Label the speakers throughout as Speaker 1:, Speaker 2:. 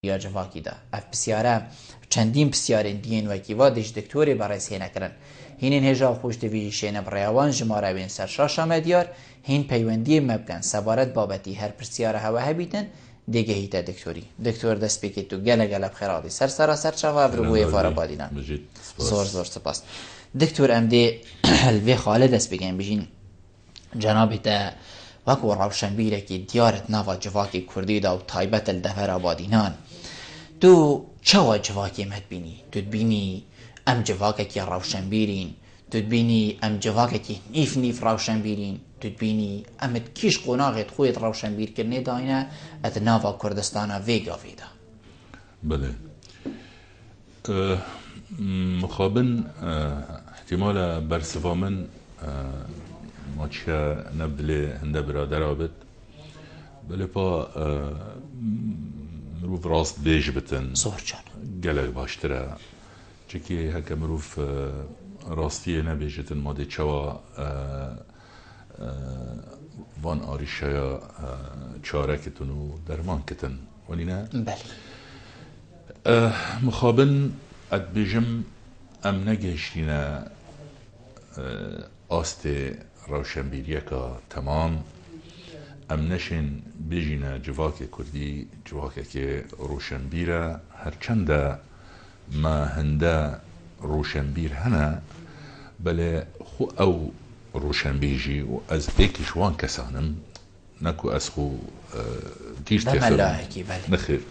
Speaker 1: یا جواکی دا اف بسیاره چندین بسیارین دین وکی و دیش دکتوری برای سینه کرن هینین هجا خوش دویجی شینه بریوان جماره بین سر شاشا مدیار هین پیوندی مبکن سبارت بابتی هر پرسیاره هوا هبیتن دیگه هیتا دکتور دست بکی تو گله بخیراتی سر چوا بروی فارا بادینا زور سپاس دکتور ام دی الوی خاله دست بگین بجین جنابی تا وکو روشنبیره که دیارت نوا جواکی کردی دا و تایبت الدفر آبادینان تو چوا جواکی مد بینی؟ تو بینی ام جواکی که روشنبیرین تو بینی ام جواکی که نیف روشنبیرین تو بینی امت کیش قناغت خویت روشنبیر کرنه داینه ات نوا کردستانا ویگا ویدا
Speaker 2: بله مخابن احتمال برسفا من ما چه نبدله هنده برادر آبد بله پا مروف راست بیج بتن
Speaker 1: زور جان
Speaker 2: گلک باشتره چکی هکا مروف راستیه نبیجتن ماده چوا وان آریشایا چاره کتن و درمان کتن ولی نه؟
Speaker 1: بله
Speaker 2: مخابن اد بیجم ام نگشتینه آست روشنبیریه که تمام ام نشین بیجینه جواک کردی جواک که روشنبیره هرچنده ما هنده روشنبیر هنه بله خو او روشنبیجی و از ایکش وان کسانم نکو از خو دیش
Speaker 1: بله
Speaker 2: نخیر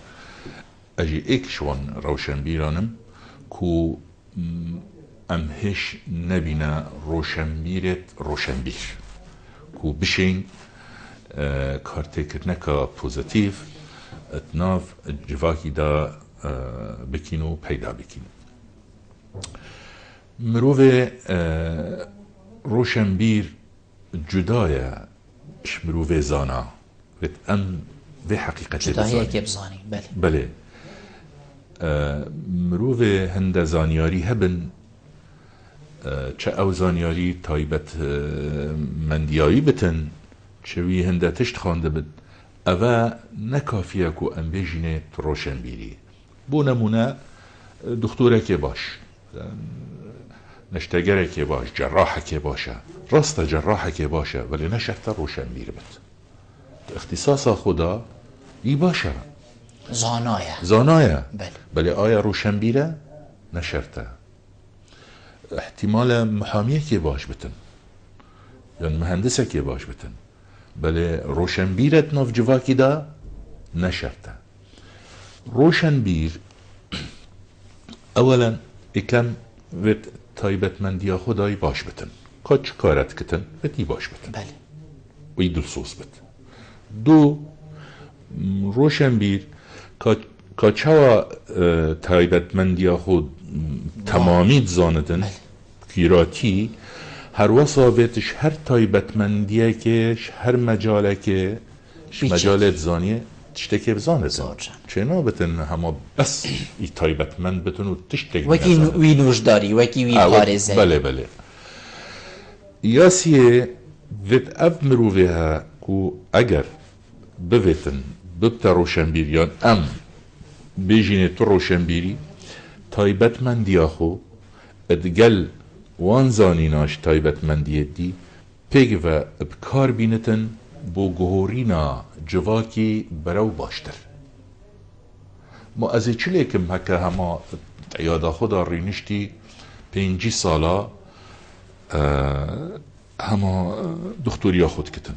Speaker 2: اجی ایکش وان روشنبیرانم کو ام هش نبینا روشنبیرت روشنبیر کو بشین کارتکر نکا پوزیتیف اتناف جواکی دا بکینو پیدا بکین مروه روشنبیر جدایه مروه زانا ویت ام به حقیقت
Speaker 1: جدایه که بزانی
Speaker 2: بله مروه هند زانیاری هبن چه او زانیاری تایبت مندیایی بتن چوی هنده تشت خانده بد اوه نکافیه که ام بیجینه روشنبیری بو نمونه دکتوره که باش نشتگره که باش جراحه که باشه راست جراحه که باشه ولی نشرت روشنبیر بد اختصاص خدا ای باشه زانایه بله آیا روشنبیره نشرته احتمال محامیه که باش بتن یا مهندسه که باش بتن بله روشنبیرت نوف جواکی دا نشرته روشنبیر اولا اکم ویت تایبت مندیا خدای باش بتن کچ کارت کتن ویتی باش بتن
Speaker 1: بله
Speaker 2: وی دلسوس بت دو روشنبیر که چوا تایبت مندیا خود تمامیت زاندن کیراتی هر وصابتش هر تایبت مندیه که هر مجاله که مجالت زانیه تشتكي بزانة چنا بتن هما بس يتايبت من بتن وتشتكي
Speaker 1: وكي وي نوجداري وكي وي خارزي
Speaker 2: بله ياسيه فيت اف مروفيها كو اگر بفتن ببتا روشنبيريان ام بيجيني تو روشنبيري تايبت من دياخو ادقل وان زانيناش تايبت من دي پیگ و بکار بینتن بو گهورینا جواکی برو باشتر ما از چلی کم هکه هما یادا خدا رینشتی 5 سالا هما دکتوریا خود کتن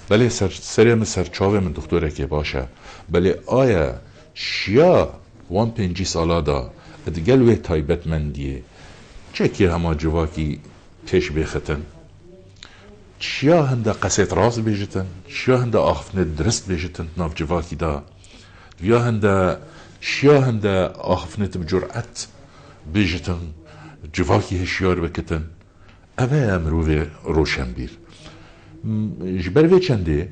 Speaker 2: بله سرم سرچاوه من دکتوره که باشه بله آیا شیا وان 5 سالا دا ادگل و تایبت من دیه چه که هما جواکی پیش بختن چیا هنده قصیت راست بیجتن چیا هنده آخفنه درست بیجتن ناف جواکی دا یا هنده چیا هنده آخفنه بجرعت بیجتن جواکی هشیار بکتن اوه امروه روشن بیر جبروه چنده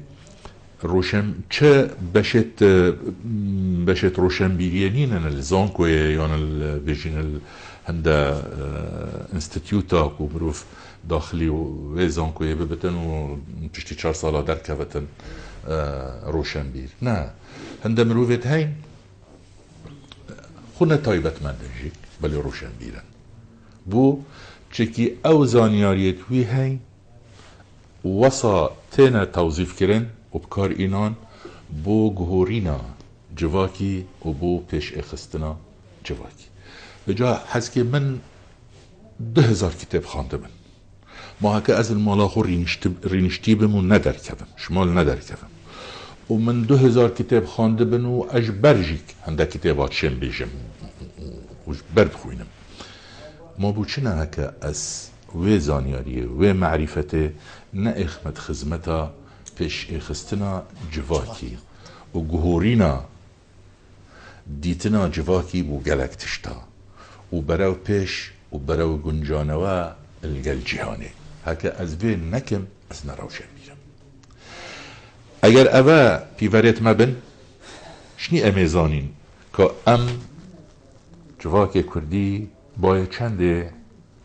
Speaker 2: روشن چه بشت روشن بیریه نینن الزانکوه یان بیجین هنده انستیتیوتا کو مروف داخلی و ویزان کوی ببتن و پشتی 4 سالا در کفتن روشن بیر نه هنده مروفت هین خونه تایبت من دنجی بلی روشن بیرن بو چکی او زانیاریت وی هی وصا تینا توظیف کرن و بکار اینان بو گهورینا جواکی و بو پیش اخستنا جواکی بجا حس که من 2000 کتاب خوانده من ما هکه از المالا خو رینشتی بمون ندر کبم شمال ندر کبم و من 2000 کتاب خوانده بن و اج برجیک هنده کتابات شم بیجم و برد خوینم ما بو چنه هکه از و زانیاریه و معرفته نه اخمت خزمتا پیش اخستنا جواکی و گهورینا دیتنا جواکی بو گلک تشتا و براو پیش و براو گنجانوا الگل جهانه هکه از وی نکم از نراوشن میرم اگر اوه پیورت مبن شنی امیزانین که ام جواک کردی باید چنده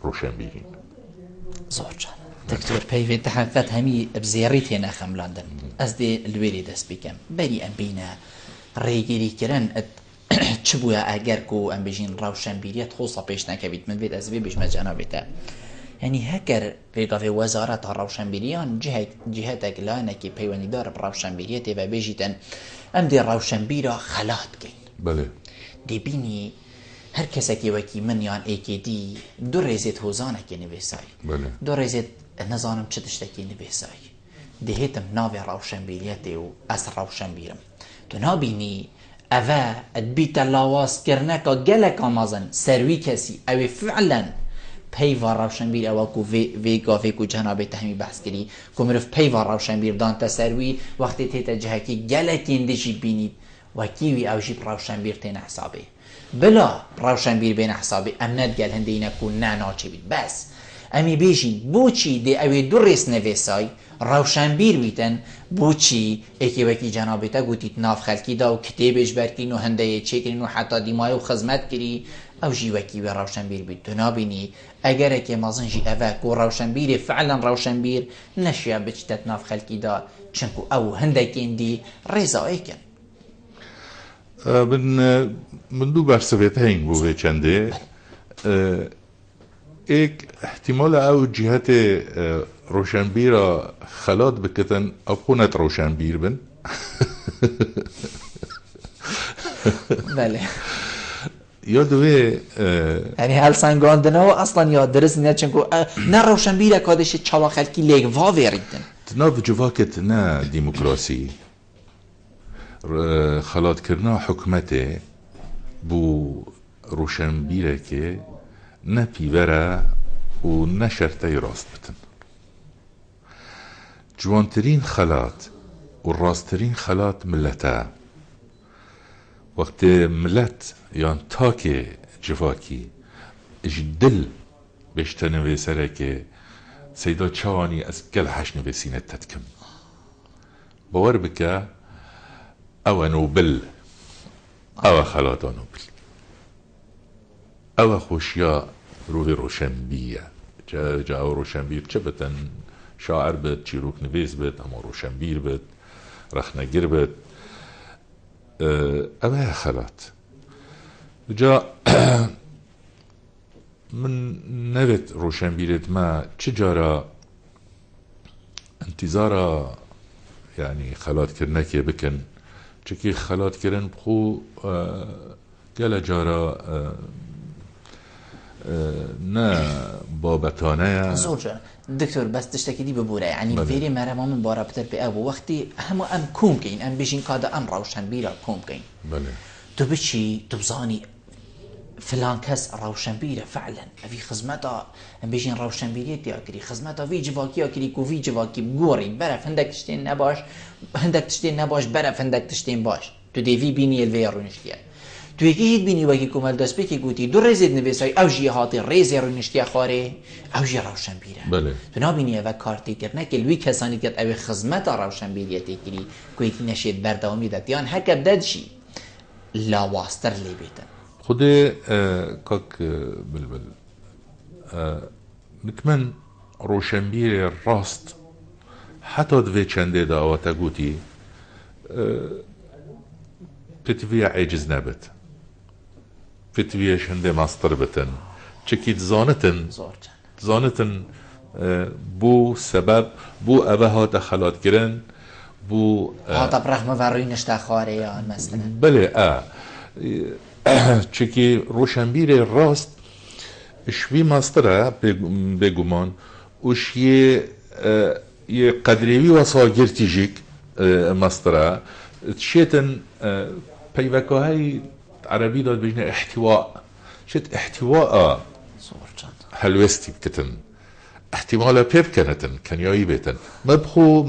Speaker 2: روشن بیرین
Speaker 1: زور جان دکتور پیوی تحقیقات همی بزیاریت هنه خملاندن از دی الویری دست بکم بری ام بینه ریگیری کرن چه بویا اگر کو ام بجین روشن بیریت خوصا پیش نکوید من بید از وی بجمع جنابیتا یعنی هکر ریگاوی وزارت روشن بیریان جهت اگلانه که پیوانی دار روشن بیریت و بجیتن ام دی روشن بیرا خلات گین
Speaker 2: بله
Speaker 1: دی بینی هر کسی که وکی من یان ایکی دی دو ریزت هوزانه که نویسای
Speaker 2: بله
Speaker 1: دو ریزت نظانم چه تشتکی نویسای دی هیتم ناوی روشن بیریتی و از روشن بیرم تو نابینی اوه ادبیت لاواز کرنکا گلکا مازن سروی کسی اوه فعلا پیوار روشن بیر اوه کو ویگا کو جنابه تهمی بحث کری کو مرف پیوار روشن بیر دانتا سروی وقتی تیتا جهکی گلکی اندشی بینید و کیوی او جیب روشن بیر تین حسابه بلا روشن بیر بین حسابه امنت گل هنده اینکو ناچه بید بس امی بیشین بوچی دی اوی دو ریس نویسای روشن بیر بیتن بوچی اکی وکی جنابه تا گوتیت ناف خلکی دا و کتیبش برکین و هنده چه کرین و حتی دیمای و خزمت کری او جی وکی و روشن بیر بیت تو نابینی اگر اکی مازن جی اوک و روشن بیر فعلا روشن بیر نشیا بچتت ناف خلکی دا چنکو او هنده کندی ریزا ایکن
Speaker 2: من دو برسویت هنگ بوه چنده ایک احتمال او جهت روشنبیر را خلات بکتن او خونت روشنبیر بن
Speaker 1: بله
Speaker 2: یادوه
Speaker 1: یعنی هل سنگاندنه و اصلا یاد درست نیاد چنکو نه روشنبیر کادش چالا خلکی لیگ واویریدن
Speaker 2: تناف جواکت نه دیموکراسی خلات کرنا حکمته بو روشنبیره که نه پیوره و نه شرطه راست بتن جوانترین خلات و راستترین خلات ملته وقت ملت یان تاک جواکی اج دل بشته نویسره که سیدا چوانی از گل حش نویسینه تدکم باور بکه او نوبل او خلاتا نوبل او خوشیا روی روشنبیه جا او روشنبیر چه بتن شاعر بد چیروک نویس بد اما روشنبیر بد رخنگر بد اوه خلات جا من نوید روشنبیرت ما چه جارا انتظارا يعني خلات کرنه که بکن چکی خلات کرن بخو گل جارا نه بابتانه
Speaker 1: زور جان دكتور بس تشتكي دي ببورة يعني فيري مرة ما من بارا بتر بأبو وقتي هم أم كوم كين أم بيجين كادا أم روشن بيرا كوم كين
Speaker 2: بله
Speaker 1: تو بشي تبزاني فلان كاس روشن بيرا فعلا في خزمتا أم بيجين روشن بيرا تياكري خزمتا في جواكي أكري كو في جواكي بقوري برف هندك تشتين نباش هندك تشتين نباش برف هندك تشتين باش تو دي في بيني الفيرو نشتيا تو یکی هیچ بینی وقتی کمال دست بکی گویی دو رزد نویسای او جهاتی رزی رو نشتی خاره او جه روشن بیره.
Speaker 2: بله.
Speaker 1: تو نبینی و کارتی کرد که لوی کسانی که او خدمت روشن بیریتی کری گویی نشید بردامی داد یان هک بدشی لاواستر لی بیتن.
Speaker 2: خود کاک بلبل نکمن روشن بیر راست حتی دوی چنده دا آواتا گویی تتوی عجز نبت. فتویش هنده ماستر بتن چکید زانتن
Speaker 1: زور جان
Speaker 2: زانتن بو سبب بو اوه ها دخلات گرن بو
Speaker 1: هذا برغم ورینش تخاره یا مثلا
Speaker 2: بله چکی روشنبیر راست شوی ماستره بگومان وش یه قدریوی و ساگر تیجیک ماستره تشيتن پیوکه های عربی داد بجنه احتواء شت احتواء
Speaker 1: زور جان
Speaker 2: هلوستي بكتن احتمال بيب كانتن كان ياي بيتن مبخو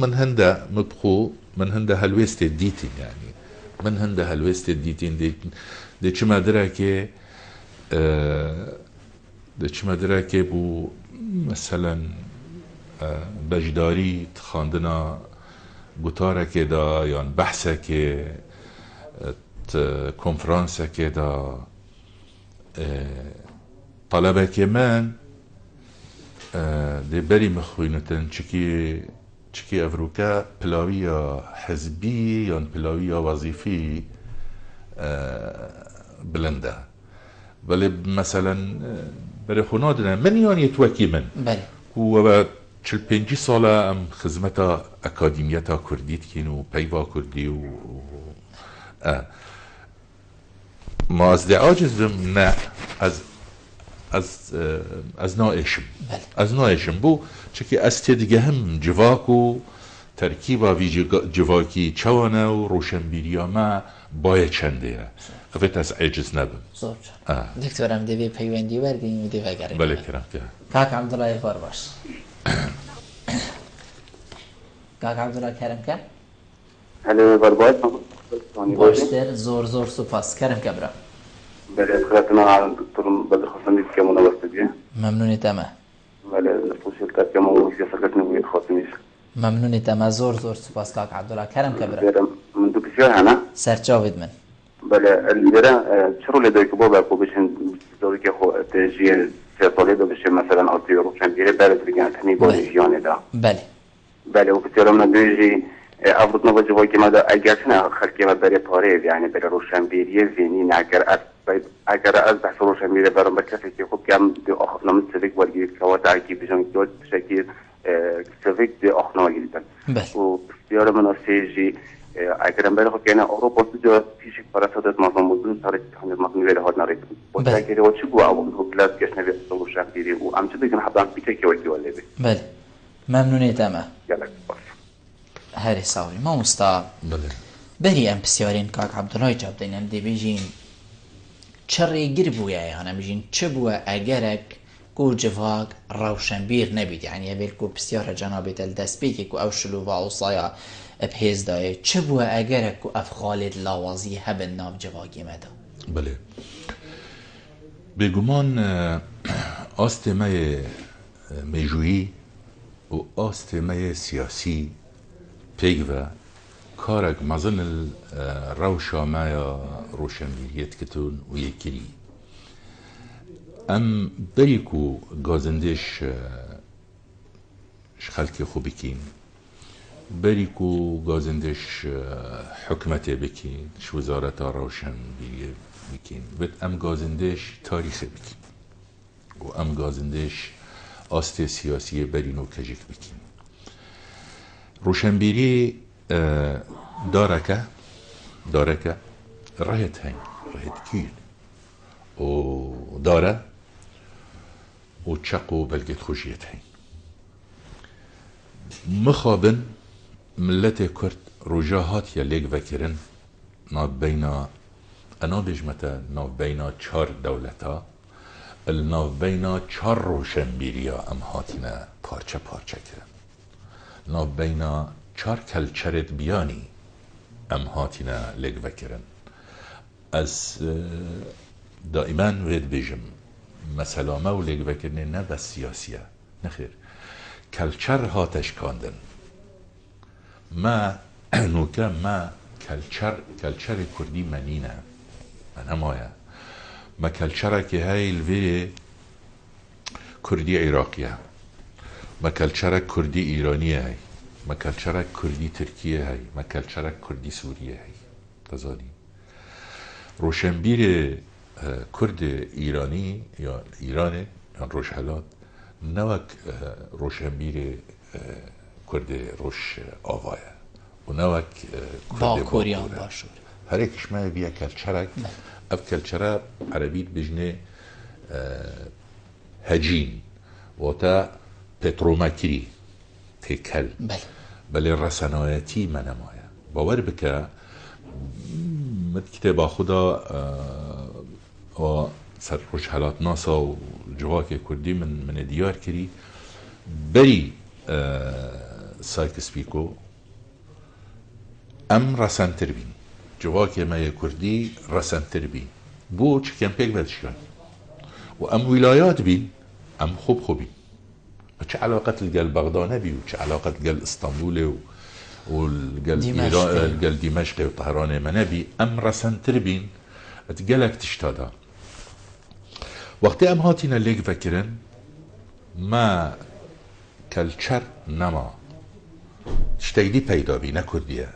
Speaker 2: من هنده هلوستي ديتين يعني من هنده هلوستي ديتين دي چما دراكي دي چما دراكي بو مثلا بجداري تخاندنا گوتارك دا يعني بحثك کنفرانسك دا طلبك من دي بري مخوينتن چكي افروكا بلاوية حزبي يعني بلاوية وظيفي بلنده بل مثلا بري خونادنا من يعني يتوكي من
Speaker 1: بله
Speaker 2: هو بعد 45 ساله ام خدمتا اکادمیتا کردیت کین و پیوا کردی و ما از عاجزم نه از نائشم از نائشم بو چکی است دیگه هم جواکو ترکیبا وی جواکی چوانه و روشنبیریا ما باید چنده خفت از عجز نبم
Speaker 1: زور جان دکترم دوی پیوندی بردیم و دوی گریم
Speaker 2: بله کرم که
Speaker 1: کاک عبدالله فار باش کاک عبدالله کرم که
Speaker 3: هلا برباد
Speaker 1: باشتر زور سپاس کرم که برا
Speaker 3: بله خدمتنا على الدكتور بدر حسن ديك كمان واسطة
Speaker 1: ممنونی تمه
Speaker 3: بله نفوشل تا كمان ويا سكتنا ويا خاطرنيش
Speaker 1: ممنونی تمه زور سپاس کاک عبدالله کرم که برا
Speaker 3: بله من دو بسيار هنا
Speaker 1: سرچاوید من
Speaker 3: بله البرا شرو لديك بابا كو بيشن دوري خو تجيه سيطالي دو بيشن مثلا أطير روشن بيري بله ترجع تاني بوليجياني دا
Speaker 1: بله
Speaker 3: بله وبسيار من بيجي أفضل نوجه وجه كمان دا أجلسنا خلك ما بري طارئ يعني بري روشن بيري زيني نعكر اگر از بحث روشنبیری برام بکسی که خب کم دی آخنامه سویک ورگیرید که وقت عکی بیشان که شکل سویک دی آخنامه گیریدن و بسیار مناسیجی اگرم برای خود که نه اروپا سجا پیش پرستادت مازم موضوع سارت هنده مازم ویده هاد نرید و تاکیری و چی گو اول حکلات گشنه بید روشنبیری و امچه دیگه حبان پیچه که وکی ولی بید
Speaker 1: بله ممنونی تمه
Speaker 3: گلک باس
Speaker 1: هری ساوری ما مستا
Speaker 2: بله
Speaker 1: بری ام بسیارین کاک عبدالله جاب دینم دی بیجین چه ریگر بویه یعنی بجین چه بوه اگرک کو جواق روشنبیر نبید یعنی اول کو بسیار جنابی دل دست بیکی کو او شلو و اوصایا بهیز دایه چه بوه اگرک کو اف خالد لاوازی هبن ناف جواقی مدا
Speaker 2: بله بگمان آستمه میجویی و آستمه سیاسی پیگوه کارک مزن روشامه یا روشنبیریت کتون و یکیری ام بریکو گازندش خلکی خوب بکین بریکو گازندش حکمت بکین وزارت روشنبیری بکین و ام گازندش تاریخ بکین و ام گازندش آست سیاسی برینو کجک بکین روشنبیری داركه رهت هين رهت كيل و داره و تشقو بلقيت خوشيت هين مخابن ملتي كرت رجاهات يليك فكرن ناف بينا انا بجمتا ناف بينا 4 دولتا الناف بينا 4 روشنبيريا ام هاتنا پارچه کرن ناف بينا 4 کلچرت بیانی ام هاتینا لگ وکرن از دائما وید بیجم مثلا ما و لگ وکرنه نه بس سیاسیه نخیر کلچر هاتش کاندن ما نوکه ما کلچر کردی منینه من همایا ما کلچره که های الوی کردی عراقیه ما کلچره کردی ایرانیه های ما کلچرک کردی ترکیه هی ما کلچرک کردی سوریه هی تزانی روشنبیر کرد ایرانی یا ایران یا روشهلات نوک روشنبیر کرد روش آوایه و نوک
Speaker 1: با کوریان باشور
Speaker 2: هر یکش ما بیا کلچرک اف کلچره عربیت بجنه هجین و تا پترومکری تکل بله رسانایتی منمایه باور بکه مد کتاب خدا و سر روشهلات ناسا و جواک کردی من دیار کری بری سایکس پیکو ام رسانتر بین جواک ما کردی رسانتر بین بو چه کم پیک بدشکن و ام ولایات بین ام خوبی چه علاقت الجل بغداد نبي وچه علاقت الجل اسطنبول والجل دمشق وطهران ما نبي ام رسن تربين اتجلك تشتادا وقت ام هاتينا ليك فكرن ما كالچر نما تشتيدي پیدا بي نكردية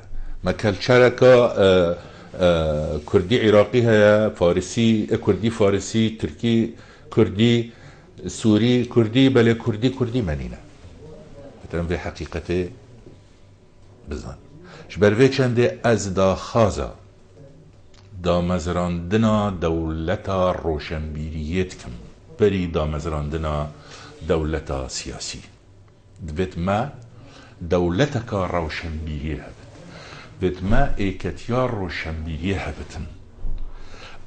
Speaker 2: ما كالچركا كردي عراقي هيا فارسي كردي فارسي تركي كردي سوری کردی بله کردی منینه بترم به حقیقته بزن شبروی چنده از دا خازا دا مزراندنا دولتا روشنبیریت کم بری دا مزراندنا دولتا سیاسی دوید ما دولتا که روشنبیریه هبت دوید ما ایکتیار روشنبیریه هبتن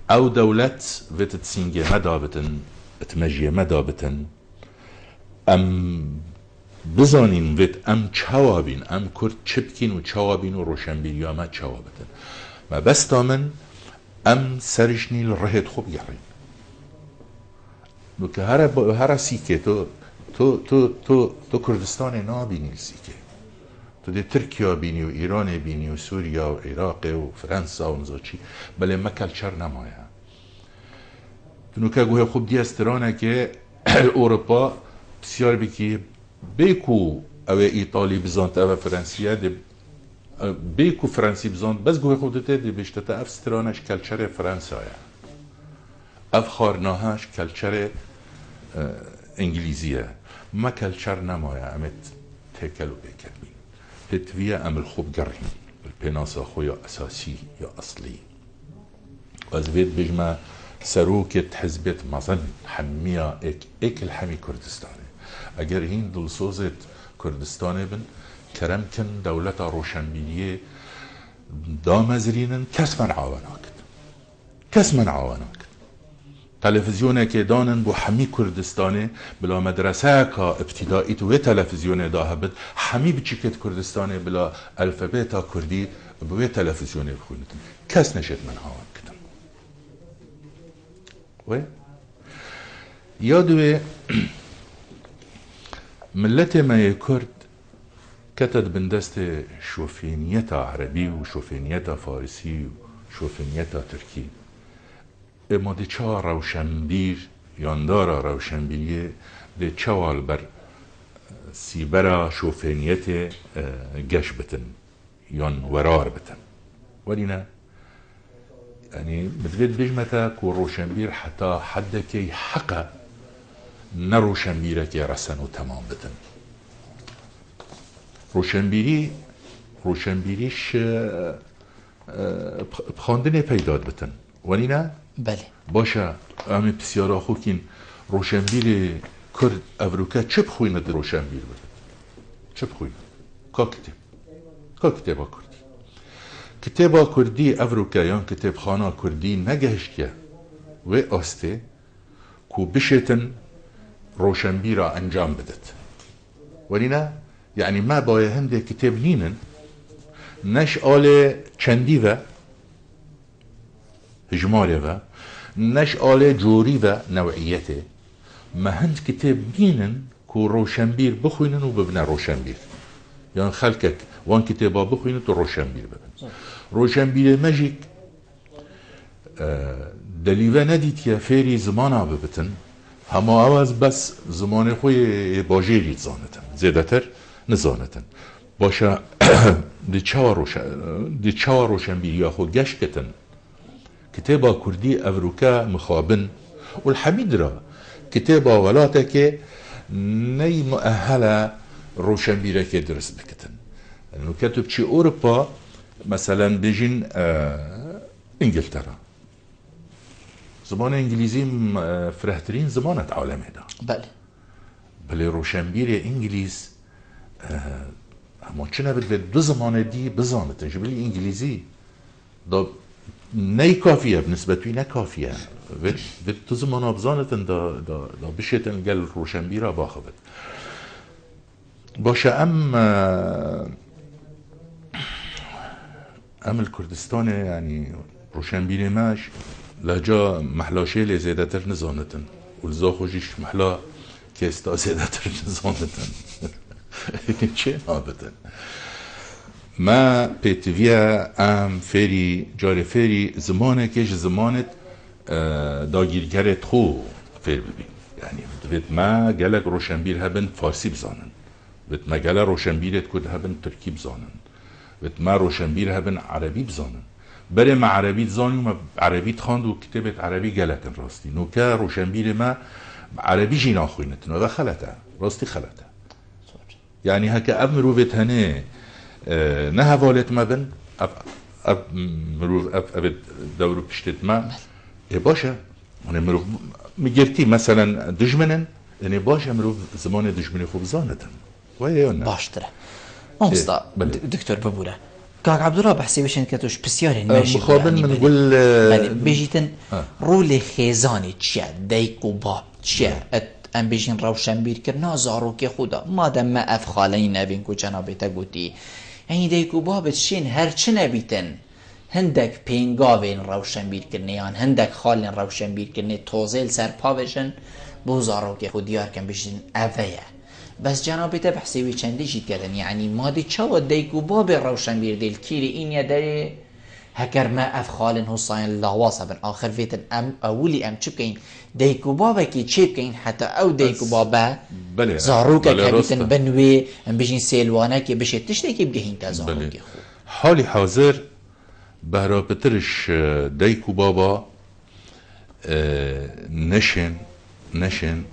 Speaker 2: او دولت وید تسینگه مدابتن اتمجيه مدابتن ام بزانين ويت ام چوابين ام كرد چبكين و چوابين و روشنبيريا ما چوابتن ما بس تامن ام سرشني الرهد خوب يحرين نو که هر سيكي تو كردستان نابيني السيكي تو دي تركيا بيني و ايران بيني و سوريا و عراق و فرنسا و نزوچي بله ما كالچر نمايا نوکه گوه خوب دی استرانه که اروپا بسیار بکی بیکو او ایتالی بزانت او فرانسیه دی بیکو فرانسی بزانت بس گوه خوب دیده دی بشتته اف استرانش کلچر فرانسایه اف خارناهاش کلچر انگلیزیه ما کلچر نمایه امت تکل و بیکرمین تتویه امل خوب گرهیم الپیناسا خویا اساسی یا اصلی و از وید بجمه سروكت حزبت مظن حمية ايك الحمي كردستاني اگر هين دلسوزت كردستاني بن كرمكن دولتا روشنبيلية دامزرينن كس من عاوناكت تلفزيونه که دانن بو حمي كردستاني بلا مدرسه کا ابتدائي تو تلفزيونه داهبت حمي بچيكت كردستاني بلا الفابيتا كردي بو تلفزيونه بخونتن كس نشد من عاون و یادوه ملت ما کرد کتد بندست شوفینیت عربی و شوفینیت فارسی و شوفینیت ترکی اما ده چه روشنبیر یاندار روشنبیریه ده چوال بر سیبرا شوفینیت گش بتن یان ورار بتن ولی نه يعني مدفيد بجمتا كو روشنبير حتى حدكي حقا نروشنبيرك رسنو تمام بتن روشنبيريش بخاندنه پیداد بتن ولی نه؟
Speaker 1: بله
Speaker 2: باشه امی بسیارا خوکین روشنبیر کرد افروکا چه بخویند روشنبیر بتن چه بخویند؟ که کتابا کردی کتابا کردی افروکا یا کتاب خانه کردی نگهشتیا و آسته کو بشتن روشنبیر را انجام بدت ولی نه؟ یعنی ما باید هنده کتاب نینن نش آل چندی و هجماله و نش آل جوری و نوعیته ما هند کتاب نینن که روشنبیر بخوینن و ببنه روشنبیر یعنی خلقك وان کتابا بخوینن تو روشنبیر ببن روشنبیر مجیک دلیوه ندید یا فیری زمانا ببتن همه آواز بس زمان خوی باجیری زانتن زیده تر نزانتن باشه دی چوا روشنبیری خود گشت کتن كتابة كردي أفروكا مخابن والحميد را كتابة ولاتك ني مؤهلة روشنبيرة كي درس بكتن انه كتب شي اوروبا مثلا بيجين انجلترا زمان انجليزي فرحترين زمانة عالم هدا بله روشنبيرة انجليز اما چنه بد دو زمانه دي بزانتن جبلي انجليزي دا ني كافية بالنسبة لي نه كافية بد دو زمانه بزانتن دا بشيتن قال روشنبيرة باخبت باشه ام الكردستان يعني روشنبيري ماش لجا محلاشي اللي زيادتر نزانتن والزا خوشيش محلا كيستا زيادتر نزانتن چه نابتن ما بيتفيا ام فيري جاري فيري زمانه كيش زمانت داگیرگرت خو فير ببي يعني بيت ما قالك روشنبير هبن فارسي بزانن بيت ما قال روشنبيرت كود هبن تركي بزانن بيت ما روشنبير هبن عربي بزانن بري ما عربي زاني وما عربي تخاند وكتابت عربي قالتن راستي نوكا روشنبير ما عربي جينا خوينتن وذا خلطه راستي خلطه يعني هكا اب مروفت هني نه والت ما بن اب مروف اب دورو بشتت ما باشه من مروف مگرتی مثلا دجمنن يعني باشه مروف زمان دجمني خوب زانتن ويانا
Speaker 1: باشتره مامستا دكتور ببوله كاك عبد الله بحسي بشن كتوش بسيار ماشي
Speaker 2: مخابن من نقول
Speaker 1: بيجيتن رول خيزاني تشيا دايكو باب تشيا ام بيجين روشنبير كرنا زاروكي خدا مادام ما اف خالين ابين كو جنابتا گوتي يعني دايكو باب تشين هرچ نبيتن هندك پینگاوین روشنبیر کرنیان هندك خالن روشنبیر کرنی توزیل سر پاوشن بوزارو که خود دیار کن بشین اوه بس جنابتا بحثی وی چندی جید کردن يعني مادی چاو دیگو باب روشنبیر دیل کیری این یداره هكر ما اف خالن حسين لاواسا بن آخر فيتن ام اولي ام چه بكين دیگو بابا کی چه بكين حتى او دیگو بابا زاروكا كبيتن بنوي ام بجين سيلوانا كي بشه تشتي كي بجين تزاروكي خو
Speaker 2: حالي حاضر بهرا بترش ديكو بابا نشن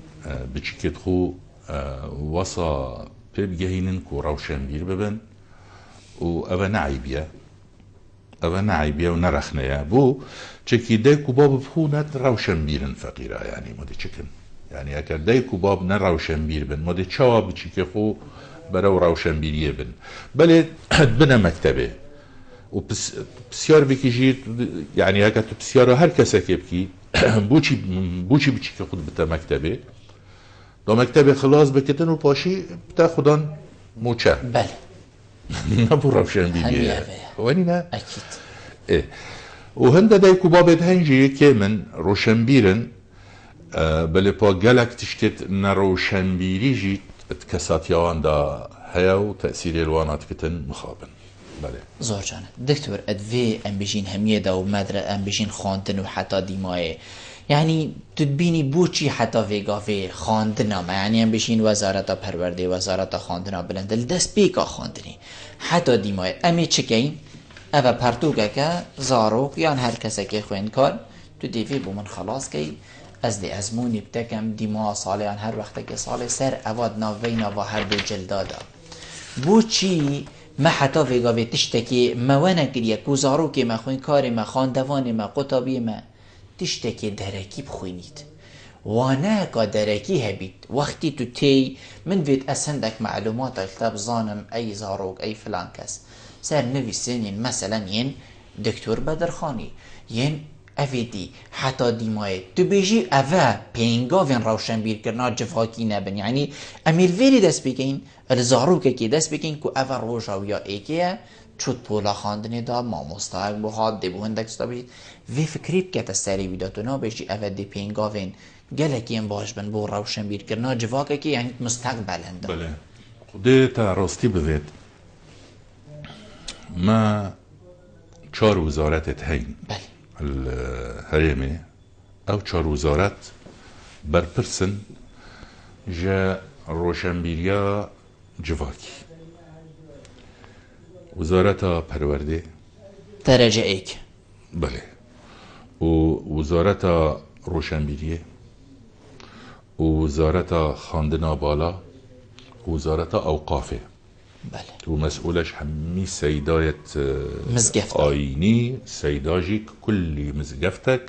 Speaker 2: بچكت خو وصا بيبجهينن كو روشنبير ببن و أبا نعيبيا ونرخنيا بو چكي ديكو باب بخو نت روشنبيرن فقيرا يعني مودي چكن يعني اگر ديكو باب نروشنبير بن مودي چوا بچكي خو برو روشنبيريه بن بله بنا مكتبه و بسيار بكي جيت يعني هكا بسيار هر كسا كيبكي بوچي بچكي خود بتا مكتبه دا مكتبه خلاص بكتن و باشي بتا خودان موچه
Speaker 1: بله
Speaker 2: نبو روشنبيريه واني نه
Speaker 1: اكيد
Speaker 2: ايه وهندا دايكو بابت هنجي كمن روشنبيرن بلي با جالك تشتت نروشنبيري جيت اتكساتيان دا هيا وتأثير الوانات كتن مخابن بله
Speaker 1: زور جانه دكتور ادفي ام بيجين هميه دا ومدرة ام بيجين خاندن وحتى ديماي يعني تدبيني بوچي حتى فيغافي خاندنا ما يعني ام بيجين وزارة پرورده وزارة خاندنا بلند الدست بيكا خاندني حتى ديماي امي چكين اوه پرتوگه که زاروک یا هر کسی که خوین کار تو دیوی بو من خلاص که از دی ازمونی بتکم دیما سالیان هر وقت که سال سر اواد ناوینا و هر دو جلدادا بو چی ما حتی ویگاوی تشتکی موانه کریه که زاروک ما خوین کار ما خاندوان ما قطابی ما تشتکی درکی بخوینید وانه که درکی هبید وقتی تو تی من وید اسندک معلومات اکتاب زانم ای زاروک ای فلان کس سر نویسین مثلا ين دكتور بدرخاني ين افيدي حتى ديماي تو بيجي افا بينغوفن روشنبير كرنا جفاكي نبن يعني امير فيري دست بكين الزاروكه كي دست بكين كو افا روجاويا ايكيا چوت پولا خاندني دا ما مستحق بخواد دي بو هندك ستابيت في فكريت كتا ساري ويداتونا بيجي افا دي بينغوفن گلكين باش بن بو روشنبير كرنا جفاكه كي يعني مستقبل هندا
Speaker 2: بله خودتا راستي بذات ما 4 وزارات هين الهريمي او 4 وزارات برپرسن جا روشنبيريا جواكي وزارة پرورده
Speaker 1: درجة ايك
Speaker 2: بله و وزارت روشنبیریه و وزارت خواندن بالا و وزارت اوقافه.
Speaker 1: بله.
Speaker 2: و مسئولش همی سیدایت
Speaker 1: مزگفت
Speaker 2: آینی سیداجی کلی مزگفتك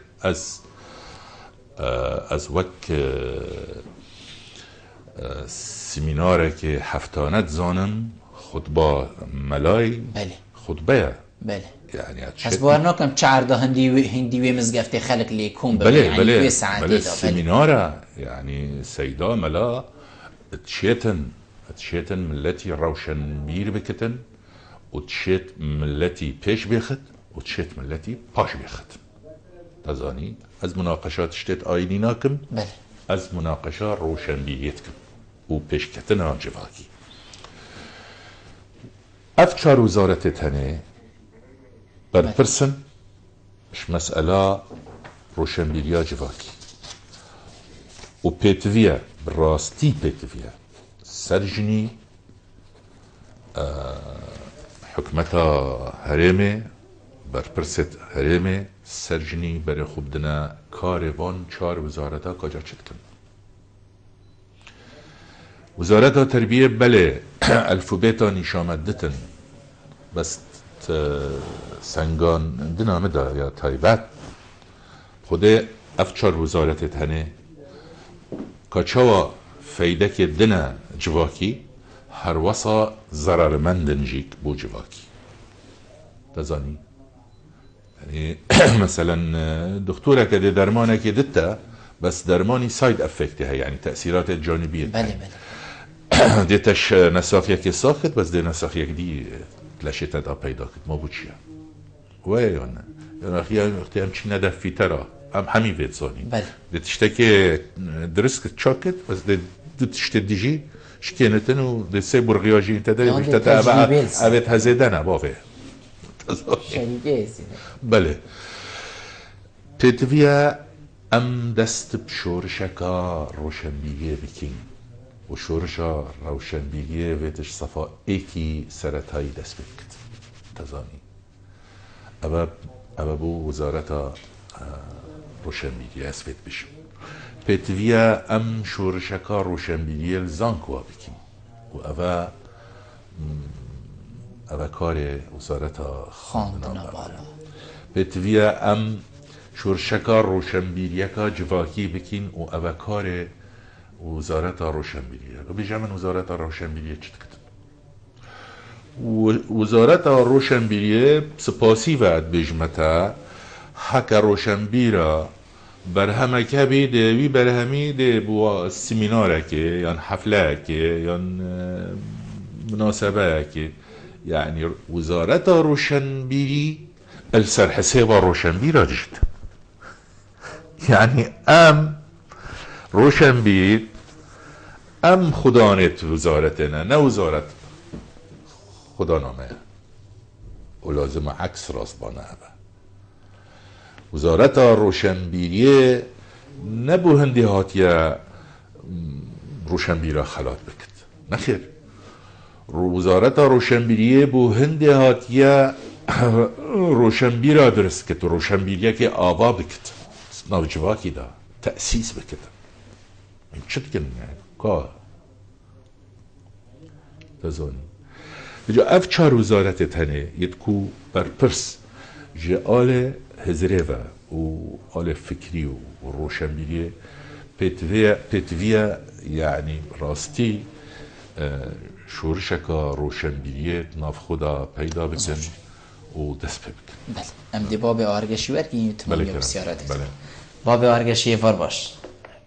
Speaker 2: از وک سمیناره که هفتانت زانم خطبه ملای.
Speaker 1: بله.
Speaker 2: خطبه
Speaker 1: بله.
Speaker 2: يعني
Speaker 1: از بارناكم چارده هندي مزگفت خلق ليكون
Speaker 2: بله
Speaker 1: يعني
Speaker 2: بله
Speaker 1: ساعتين
Speaker 2: بله السمينارة يعني سيدا ملا تشيتن ملتي روشن بير بكتن وتشيت ملتي بيش بيخت وتشيت ملتي باش بيخت تزاني از مناقشات شتت آينيناكم
Speaker 1: بله.
Speaker 2: از مناقشة روشن بيتكم وبيش كتنا جواكي افچار وزارت تنه برپرسن مش مسئله روشنبیریا جواکی و پیتویه براستی پیتویه سرجنی حکمتا هرمه برپرست هرمه سرجنی برای خوب دنا کاروان 4 وزارتا کجا چت کن. وزارتا تربیه بله الفوبیتا نشامدتن بس سنگان دنامه دا یا تایبت خوده افچار وزارت تنه کچوا فیده که دنه جواکی هر وصا ضررمندن جیک بو جواکی تزانی یعنی مثلا دکتوره که ده درمانه که دتا بس درمانی ساید افکتی ها یعنی تأثیرات جانبیه.
Speaker 1: بله بله.
Speaker 2: دیتش نساخ یکی ساخت بس ده نساخ یک دی لشت دا پیدا کد ما بود چیه وای یا نه یا وقتی همچین ندفی ترا همین وید زانی
Speaker 1: بله.
Speaker 2: ده تشته که درست کد چاکت بس ده تشته دیجی شکینتن و ده سی برغیاجی انت داری بشته تا اوید هزیده نه باوه
Speaker 1: شریگه سینه.
Speaker 2: بله پیتویا ام دست بشورشکا روشنبیگه بکین و شورشا روشنبیگه ویتش صفا ایکی سرطایی دست بکت تزانی اوه بو وزارتا روشنبیگه اسفید بشم پیتویا ام شورشکا روشنبیگه لزانکوا بکین و اوه کار وزارتا
Speaker 1: خواندن بالا
Speaker 2: پیتویا ام شورشکا روشنبیگه که جواکی بکین و اوه کار وزارت روشنبیریه و بیجا من وزارت روشنبیریه چت کتن وزارت روشنبیریه سپاسی وعد بیجمتا حک روشنبیرا برهمه که بیده وی برهمی ده بوا سمیناره که یا حفله که یا مناسبه که یعنی وزارت روشنبیری السر حساب روشنبیرا جد یعنی ام روشنبیر ام خدانت وزارتنا نه وزارت خدا نامه و لازم عکس راست بانه هبه وزارت روشنبیریه نبو هندی هاتیه روشنبیره خلات بکت نخیر وزارت روشنبیریه بو هندی هاتیه روشنبیره درست کت روشنبیریه که آوا بکت نوجواکی دا تأسیس بکت این چت کن که تزانی بجا اف 4 وزارت تنه یدکو برپرس جه آل هزره و آل فکری و روشنبیری پیتویا یعنی راستی شورشکا روشنبیری ناف خدا پیدا بکن و دست پی بکن.
Speaker 1: بله ام دی باب آرگشی ورگی تمامی بسیارات
Speaker 2: بله.
Speaker 1: باب آرگشی ایوار باش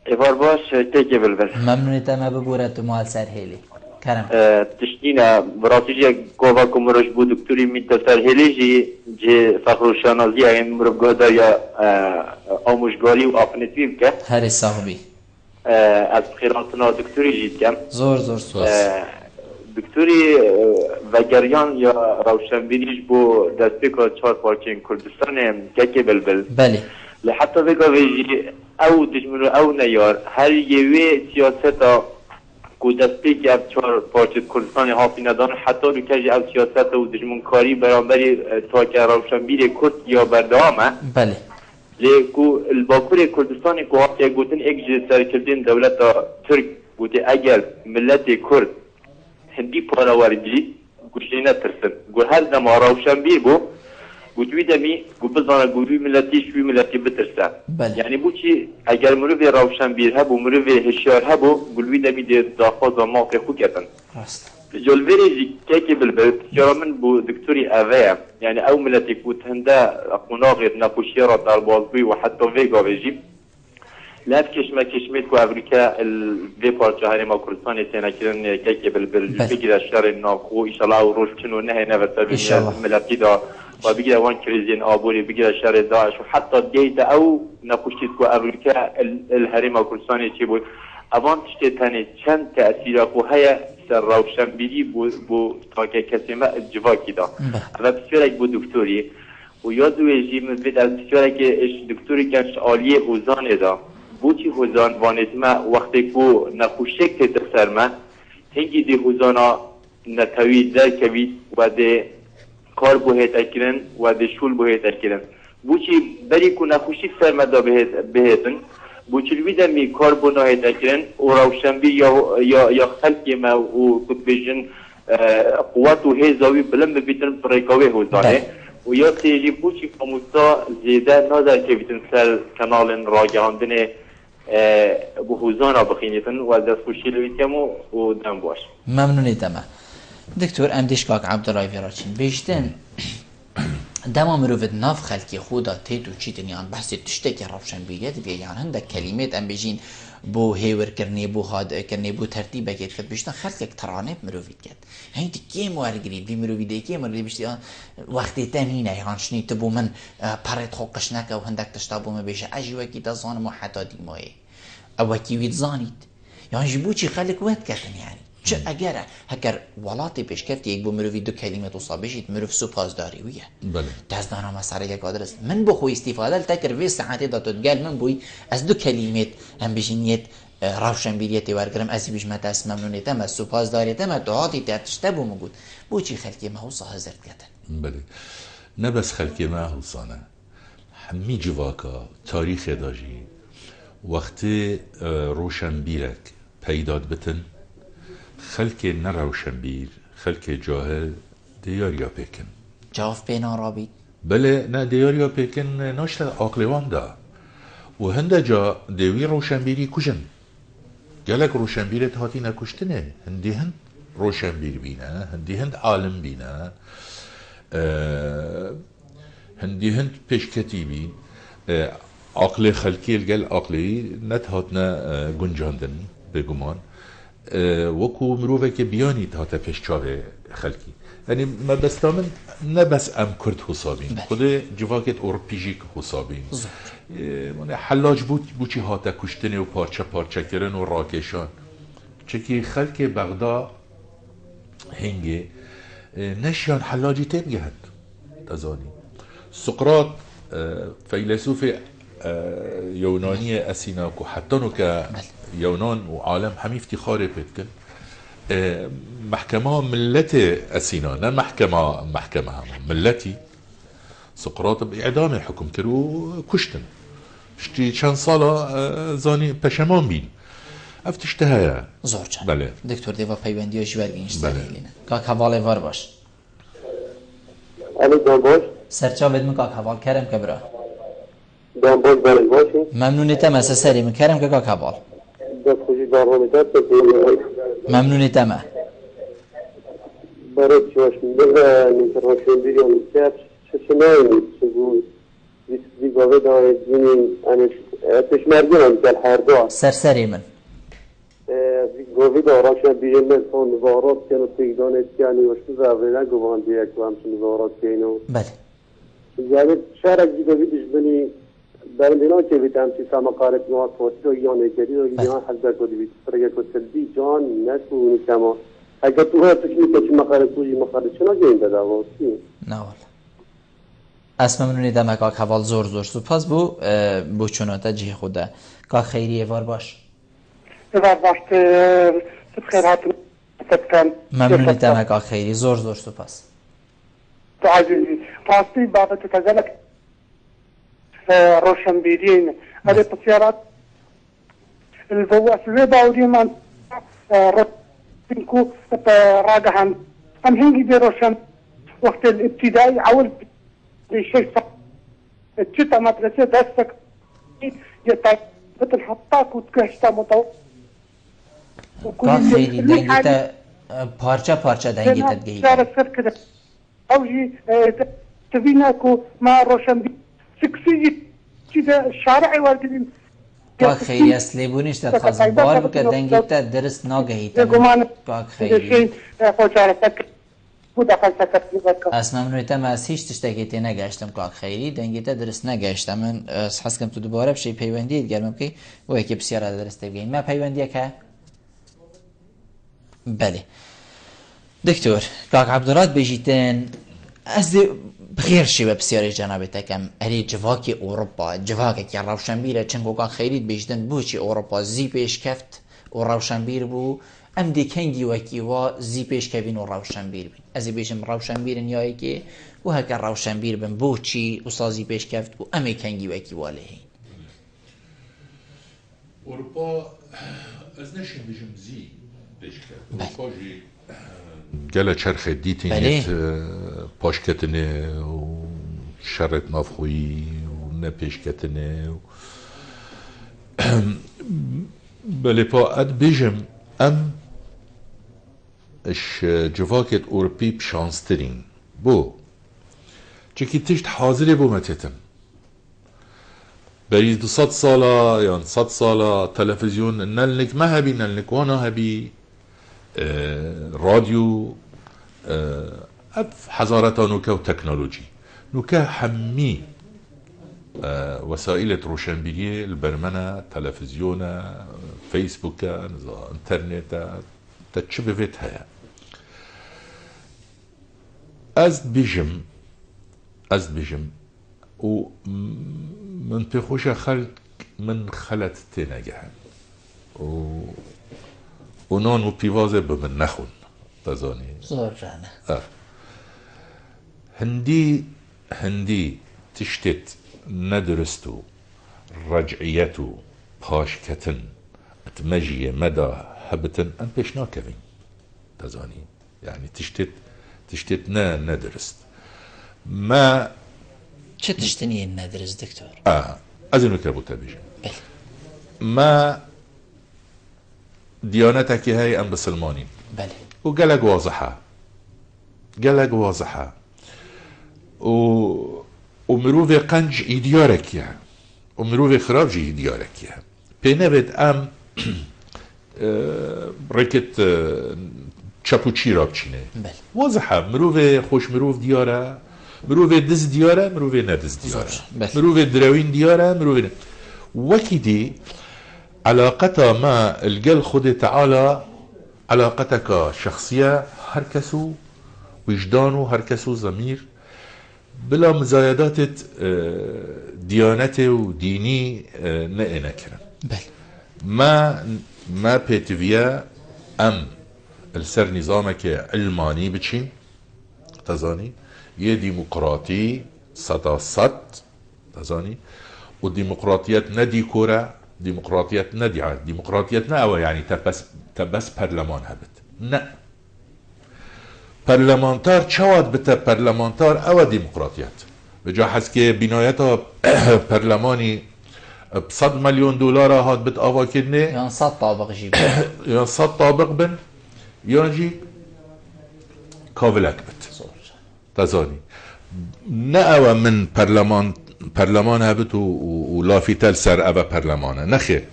Speaker 3: ایوار باش تیکی بلبل
Speaker 1: ممنونیتم ببورد تو مال سر هیلی کرم
Speaker 3: تشتینا براتی جه گوها کمروش بود دکتوری میتفتر هیلی جه فخروشانازی این مربگادا یا آموشگاری و آفنتوی بکن
Speaker 1: هر صاحبی
Speaker 3: از خیراتنا دکتوری جید کم
Speaker 1: زور سواس
Speaker 3: دکتوری وگریان یا روشنبینیش بو دسته که 4 پارچین کردستان که بلبل
Speaker 1: بله
Speaker 3: لحتى بقى بيجي او تجمل او نيار هل يوي سياستا كودستي كي ابچار پارچه کردستان حافی ندان حتی رو کجی او سیاست و دجمون کاری برانبری تاکه روشنبیر کرد یا بردامه
Speaker 1: بله
Speaker 4: لیکو الباکور کردستان کو وقتی گوتن یک سرکردین دولت ترک گوتی اگر ملت کرد هندی پاراوردی گوشی نترسن گو هر دم روشنبیر بو گوتوی دمی گو بزنه گوی ملتی شوی ملتی بترسه یعنی بو چی اگر مروی روشنبیر هبو مروی هشیار هبو گوی دمی داخواز و موقع خو کردن جلوری که بالبلد من بو دكتوري أذية يعني أو ملتي كوت هندا قناغر نقوشيرة داربازبي وحتى فيجا بيجيب لا تكش ما كشميت كو أمريكا الفي بارجهاري ما كردستان تناكرن كي بالبلد بيجي الشهر الناقو إن شاء الله وروش كنو نهي نفسه بين ملتي دا وبيجي وان كريزين آبوري بيجي الشهر داعش وحتى ديتا أو نقوشيت كو أمريكا الهرم كردستان تيبود أبان تشتي تاني چند تأثير كو هيا روشنبیری بو تاکه کسی ما جواکی دا و بسیارک بو دکتوری و یاد ویجی مفید از بسیارک دکتوری کنش آلیه حوزان دا بو چی حوزان وانتما وقتی کو نخوشک تیتر سرما هنگی دی حوزانا نتوی در کوید و دی کار بو هیت اکرن و دی شول بو هیت اکرن بو چی بری کو نخوشک سرما دا بهتن بوچلوی دمی کاربون های دکرن و روشنبی یا خلقی ما و کتبیجن قوات و هزاوی بلند بیتن پریکاوی حوزانه و یا تیجی بوچی کاموستا زیده نادر که بیتن سر کنال راگهاندن بو حوزانا بخینیتن و دست خوشی لویتیمو و دم باش
Speaker 1: ممنونی دمه دکتور امدیش کاک عبدالله ویراچین بیشتن دما مروفد ناف خلقی خودا تیتو چیتن یان بحثی تشته که روشنبیریت بیا یان هنده کلمات ام بجین بو هیور کرنی بو هاد کرنی بو ترتیب بگید کد بیشتن خلق ترانه مروفید کد هنده کیم وارگرید بی مروفیده کیم وارگرید بیشتی وقتی تنینه یان شنی تبو من پرد خوقش نکه و هندک تشتابو ما بیشه اجی وکی دا زانم و حتا دیمایه او وکی وید زانید یان جبو چی خلق وید کتن یعنی چه اگر هکر ولاتی پیش کفتی یک بو مروی دو کلمه توصا بشید مروف سپاسداری ویه
Speaker 2: بله
Speaker 1: دست دانا مساره یک آدرس من بخو استفاده لتکر وی ساعتی دا تدگل من بوی از دو کلمه هم بشینیت روشنبیریتی ورگرم ازی بیش متاس ممنونیتم از سپاسداریتم از دعاتی ترتشته بو مگود بو چی خلقی ما حوصا حضرت کتن
Speaker 2: بله نه بس خلقی ما حوصانه همی جواکا تاریخ داجی وقتی روشنبیرک پیداد بتن خلک نروشنبیر خلک جاهل دیاریا پیکن
Speaker 1: جاف بینا رابید
Speaker 2: بله نه دیاریا پیکن ناشت عقلوان دا و هنده جا دیوی روشنبیری کشن گلک روشنبیرت هاتی نکشتنه هندی هند روشنبیر بینه هندی هند عالم بینه هندی هند پیشکتی بین عقل خلکی الگل عقلی نتهاتنا گنجاندن بگمان وکو مروفه که بیانی تا پیش چاوه خلکی یعنی ما بستامن نه بس ام کرد حسابین خود جواکت اورپیژیک حسابین حلاج بود چی هاته کشتنه و پارچه پارچه کرن و راکشان چکی خلک بغدا هنگه نشیان حلاجی تبگه هد تزانی سقراط فیلسوف یونانی اسیناکو حتی نو که یونان و عالم همی افتخار پیدکن محکمه ملت اسینا نه محکمه هم ملتی سقراط باعدام حکم کرو کشتن شتی چند ساله زانی پشمان بین افتشتهایا
Speaker 1: زور چند
Speaker 2: بله
Speaker 1: دکتر دیوا پیوندیوش برگینش سریلینه کاک حواله وار باش
Speaker 5: علی دانباش
Speaker 1: سرچا بدم کاک حوال کرم که برا
Speaker 5: دانباش برای باشی
Speaker 1: ممنونیتم از سری من کرم که کاک حوال
Speaker 5: دست خوشی دارمانی دست
Speaker 1: ممنونیتم
Speaker 5: برای چواش میده نیتر روشن بیرون میشه شنایی چگون دیگه داره دینی پشمرگی هم کل هر دو
Speaker 1: سرسری من
Speaker 5: گوی داراشن بیرون من تا نظارات کنو تیگدانت کنی وشتو زوری نگوان دیگه که همچون نظارات کنو
Speaker 1: بله
Speaker 5: یعنی شهرک دیگه بیدش بنی در مینا که بیدم چی سمقارت نوات فاتی رو یا نگری رو یا حضر کدی بید فرگه کتلدی جان نکونی کما اگر تو ها تشمی که چی مقارت کوجی مقارت چنا گیم بده واسی
Speaker 1: نه والا اسم ممنونیتم کاک حوال زور سپاس بو چوناتا جه خوده کاک خیریه وار باش
Speaker 6: وار باش خیر هاتون
Speaker 1: ممنونیتم کاک خیری زور سپاس
Speaker 6: تو عزیزی راستی بابت تزلک روشنبيرين هذه السيارات الفواسل باودي من روشنكو راجعان هم هنجي بروشن وقت الابتدائي عول بشيء الشتاء مدرسة دستك يطلع بتنحطاك وتكشتا مطو
Speaker 1: كان خیلی دنگیتا پارچه پارچه دنگیتا دگیتا
Speaker 6: شارع سركده اوجي تبيناكو ما روشن سكسي كده الشارع واردين
Speaker 1: کاک خیلی اصلی بونیش تخواست بار بکر دنگیتا درست ناگهیتا کاک خیلی از ممنوعیتا من از هیچ تشتاکیتی نگشتم کاک خیلی دنگیتا درست نگشتم من حس کم تو دوباره بشی پیوندی گرمم که و یکی بسیار درسته بگین ما پیوندیه که بله دکتور کاک عبدالراد بجیتن از بخیر شیوه بسیاری جنابه کم اری جواکی اوروپا جواکی که روشنبیره چنگو کاک خیلیت بجیتن بو چی اوروپا زی پیش کفت و روشنبیر بو ام دی کنگی وکی و زی پیش کبین و روشنبیر بین از بیشم روشنبیر نیایی که و هکر روشنبیر بین بو چی و سازی پیش کفت و امی کنگی وکی واله هین
Speaker 2: اوروپا از نشین بجم زی پیش کفت اوروپا جی گله چرخ دیتینیت پاشکتنه و شرط نافخویی و نپیشکتنه بله پا اد بیجم ام اش جواکت اوروپی بشانسترین بو چکی تشت حاضری بو متتم بریز 200 سالا یا 100 سالا تلفزیون نلنک ما هبی نلنک وانا هبی راديو حضارة نوكا وتكنولوجي نوكا حمي وسائل روشنبيرية البرمنة تلفزيون فيسبوك انترنت تتشبفتها أزد بجم ومن بخوش خلق من خلت تنجح ونون و پیوازه بمن نخون تزانی
Speaker 1: زور جانه
Speaker 2: هندی تشتت ندرستو رجعیتو پاشکتن اتمجیه مدا هبتن ان پیش ناکوین تزانی يعني تشتت ندرست ما
Speaker 1: چه تشتنی ندرس دکتور
Speaker 2: از اینو که بوده بیشم ما ديانتك هي ام بسلمانين
Speaker 1: بله
Speaker 2: وقلق واضحة ومروفي قنج ايديارك يعني ومروفي خرابجي ايديارك يعني بينبت ام ركت چپوچی را بچینه واضحه مروفي خوش مروف دياره مروفي دز دياره مروفي ندز دياره مروفي دراوين دياره مروفي وكدي علاقتها مع الجل خد تعالى علاقتك شخصية هركسو وجدانو هركسو ضمير بلا مزايدات ديانته وديني نكرا ما بيتفيا ام السر نظامك علماني بتشين تزاني يه ديمقراطي صد تزاني والديمقراطيات ندي كورة ديمقراطية ندعة ديمقراطية نأوى يعني تبس برلمان هبت نا برلمانتار چواد بتا برلمانتار او ديمقراطيات بجا حسكي بنايتا برلماني ب$100 مليون هاد بت آوا كدني
Speaker 1: يعني 100 طابق جيب
Speaker 2: يعني 100 طابق بن يجي كافلك بت تزاني نأوى من برلمان هبت ولافيتال سر أبا برلمانه نخير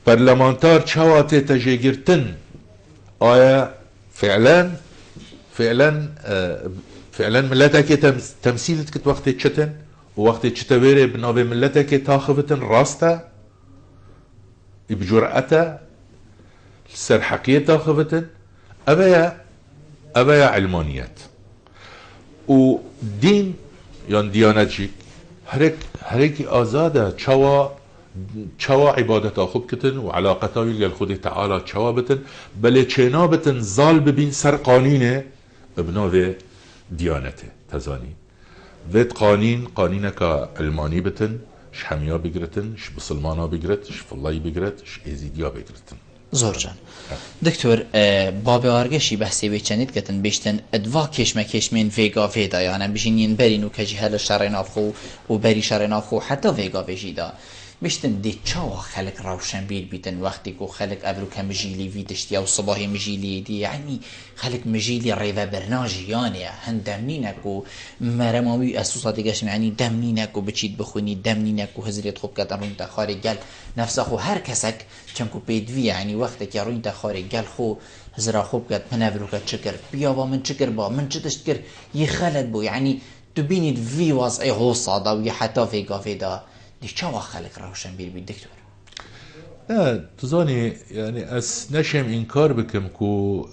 Speaker 2: برلمانتار چوات تجيگرتن آیا فعلا ملتك تمثيلت كت وقت چتن ووقت چتويري بناوي ملتك تاخفتن راستا بجرأته سر حقية تاخفتن أبايا علمانيات ودين يعني ديانتشيك هريك آزاده چوا عبادتا خوب کتن و علاقتا ویل خود تعالی چوا بتن بله چنا بتن زال ببین سر قانینه ابناوه دیانته تزانی وید قانینک علمانی بتن ش همیا بگرتن، ش بسلمانا بگرت، ش فلای بگرت، ش ازیدیا بگرتن.
Speaker 1: زور جان دکتر باب آرگشی بحثی بیچنید کتن بیشتن ادوا کشمن ویگا ویدا یعنی بجینین برینو کجی هل شرین آفخو و بری شرین آفخو حتی ویگا ویجیدا بیشتن دی چاوا خلق روشن بیتن وقتی کو خلق ابرو کمجیلی ویدشتی او صباحی مجیلی دی یعنی خلق مجیلی ریوه برناجی یعنی هندمنینکو مرماوی اسوسا دیگش یعنی دمنینکو بچید بخونی دمنینکو هزریت خوب کتن رو انت خاری گل نفسه خو هر کسک چنکو پیدوی یعنی وقتی که رو انت خاری گل خو هزرا خوب کت من ابرو کت چکر بیا با من چکر با من چتشت کر یه خلط بو یعنی تو بینید وی وضعی غوصا دا و یه حتا ویگا ویدا دی چاوا خلق روشن بید دکتر؟
Speaker 2: نه تزانی يعني اس نشم انكار بكم كو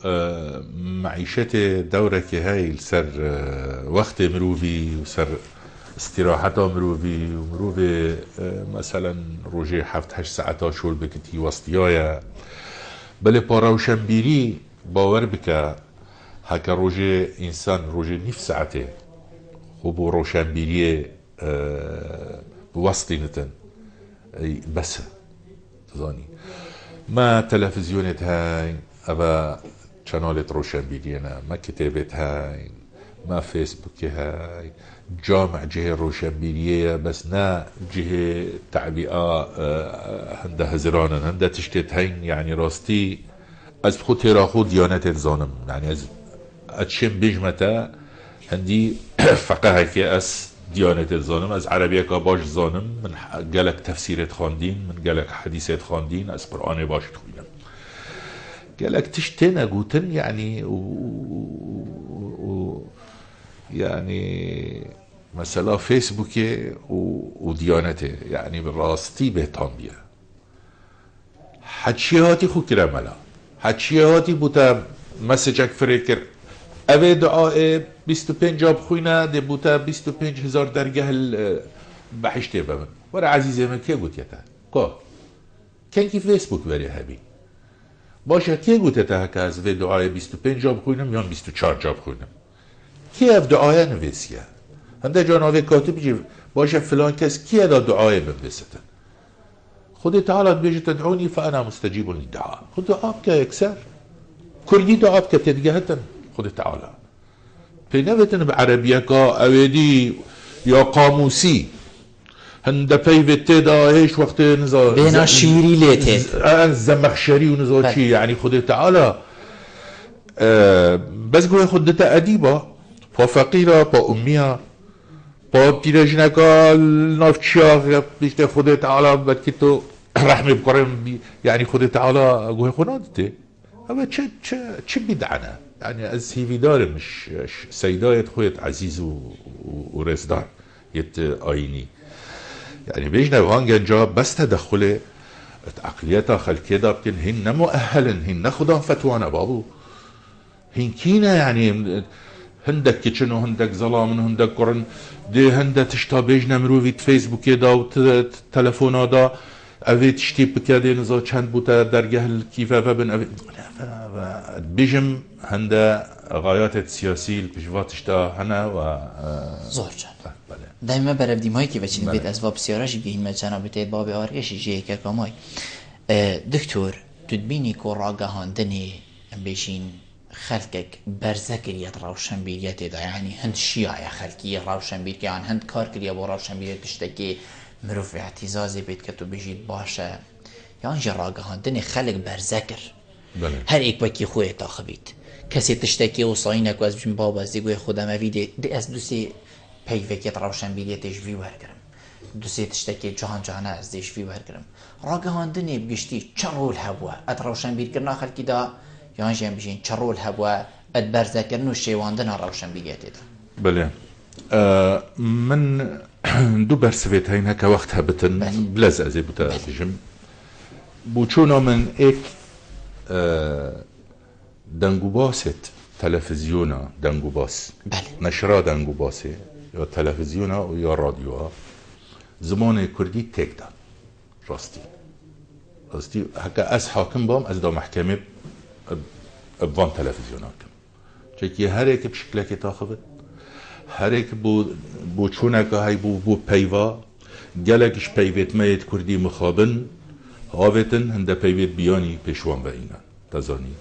Speaker 2: معيشة دورة كهاي سر وقت مروفي وسر استراحة مروفي ومروفي مثلا روجي حفت 8 ساعات شغل بكتي وسطيايا بل باروشن بيري باور بك هكا روجي انسان روجي نيف ساعته خوبو روشن بيري بوسطي نتن بس تزاني ما تلفزيونت هاي أبا شانالت روشن بيدينا ما كتابت هاي ما فيسبوك هاي جامع جهة روشن بيدية بس نا جهة تعبئة هنده هزرانا هنده تشتت هين يعني راستي از خود تراخو ديانت الزانم يعني از اتشم بجمتا هندي فقه كي اس ديانة الزانم از عربية كاباش زانم من قالك تفسيرات خاندين من قالك حديثات خاندين از قرآن باش تخوينم قالك تشتنا قوتن يعني يعني مثلا فيسبوك وديانته يعني بالراستي بهتان بيه حدشيهاتي خو كرملا حدشيهاتي بوتا مسجك فريكر اوه دعاء 25 جاب خوينه دي بوتا 25,000 درجه بحشته بمن ورا عزيزي من كي قلت يتا كو كان كي فيسبوك بري هبي باشا كي قلت يتا هكا از دعاء 25 جاب خوينم يان 24 جاب خوينم كي اف دعاء نويسيه هنده جاناوه كاتب جي باشا فلان كس كي ادا دعاء بنويستن خود تعالى بيجي تدعوني فانا مستجيب للدعاء خود دعاء كاكسر كردي دعاء كتدقهتن خود تعالى بينوتن بعربية كا اويدي يا قاموسي هند بيفت دا هيش وقت نزا
Speaker 1: بينا شيري ليتين
Speaker 2: زمخشري ونزا شي يعني خود تعالى بس قوي خودتا أديبا با فقيرة با أمية با بيرجنكا النافشا بيشت خود تعالى بدكي تو رحمة بقرم يعني خود تعالى قوي خونادتي اما چه بدعنا يعني از هيفي دار مش سيدايت خويت عزيز ورزدار يت آيني يعني بيجنا وهانجا جا بس تدخل عقليتها خلقية دا بكن هن مؤهلن هن خدان فتوانا بابو هن كينا يعني هندك كيتشنو هندك ظلام هندك قرن دي هندا تشتا بيجنا مروفي فيسبوك دا وتلفونا دا اوه تشتی بکرده نزا چند بوده درگه الكيفة فبن اوه بيجم هنده غايات سياسي البجواتش دا هنا و
Speaker 1: زور جان دائما برفديم هاي كيف چين بيت اسباب سياراجي بيهمة جنابته باب آرگشي جيه كاكاماي دكتور تدبيني كو راقهان دني بيشين خلقك برزكريات روشن بيريات دا يعني هند شيعة خلقية روشن بيريات يعني هند كاركريا بو روشن بيريات تشتكي مروف اعتزازي بيت كتو بيجيد باشا يعني جراقهان دني خلق برزكر هر ایک وکی خوی تاخبید کسی تشتکی و صاینک و از بجن بابا از دیگوی خودم اویده دی از دوسی پیوکیت روشن بیلیتش وی ورگرم دوسی تشتکی جهان از دیش وی ورگرم راگهان دنی بگشتی چرول هوا ات روشن بیر کرنا خلکی دا یان جیم بجین چرول هوا ات برزکرن و شیواندن روشن بیلیتی دا
Speaker 2: بله من دو برسویت هین هکا وقت هبتن بلز ازی بوتا بجم بوچونا من ایک دنگوباست تلفزيونا دنگوباس نشرا دنگوباسي يا تلفزيونا ويا راديوها زمان كردي تيك دا راستي هكا اس حاكم بام از دا محكمة بوان تلفزيوناكم چكي هر ايك بشكلك تاخبت هر ايك بو چونك هاي بو پيوا گلکش پیوت مایت کردی مخابن هاوتن هنده پیوت بیانی پیشوان به اینا تزانی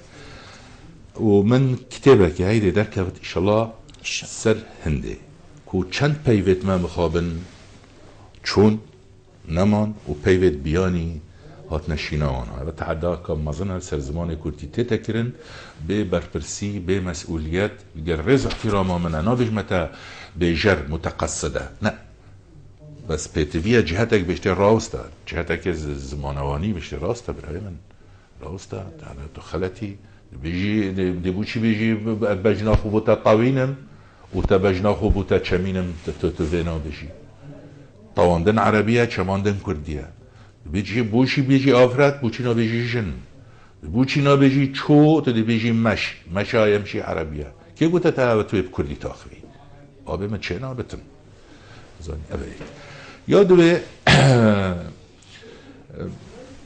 Speaker 2: و من کتابه که هیده در کبت ایشالله سر هنده کو چند پیوت ما مخابن چون نمان و پیوت بیانی هات نشینا آنها و تعدا که مزنه سر زمان کردی تتکرن به برپرسی به مسئولیت گر رز احتراما من نابج متا به جر متقصده نه بس پیتویه جهتک بشته راسته جهتک زمانوانی بشته راسته برای من راسته تو خلطی بيجي دبوشي بيجي بجناخو بوتا طاوينم وتا بجناخو بوتا چمينم تتوفينا بيجي طواندن عربية چماندن كردية بيجي بوشي بيجي آفرات بوشينا بيجي جن بوشينا بيجي چو تدي بيجي مشا يمشي عربية كي بوتا تاوتو بكردي تاخوي آبه من چه نابتن زاني أبايك يادوه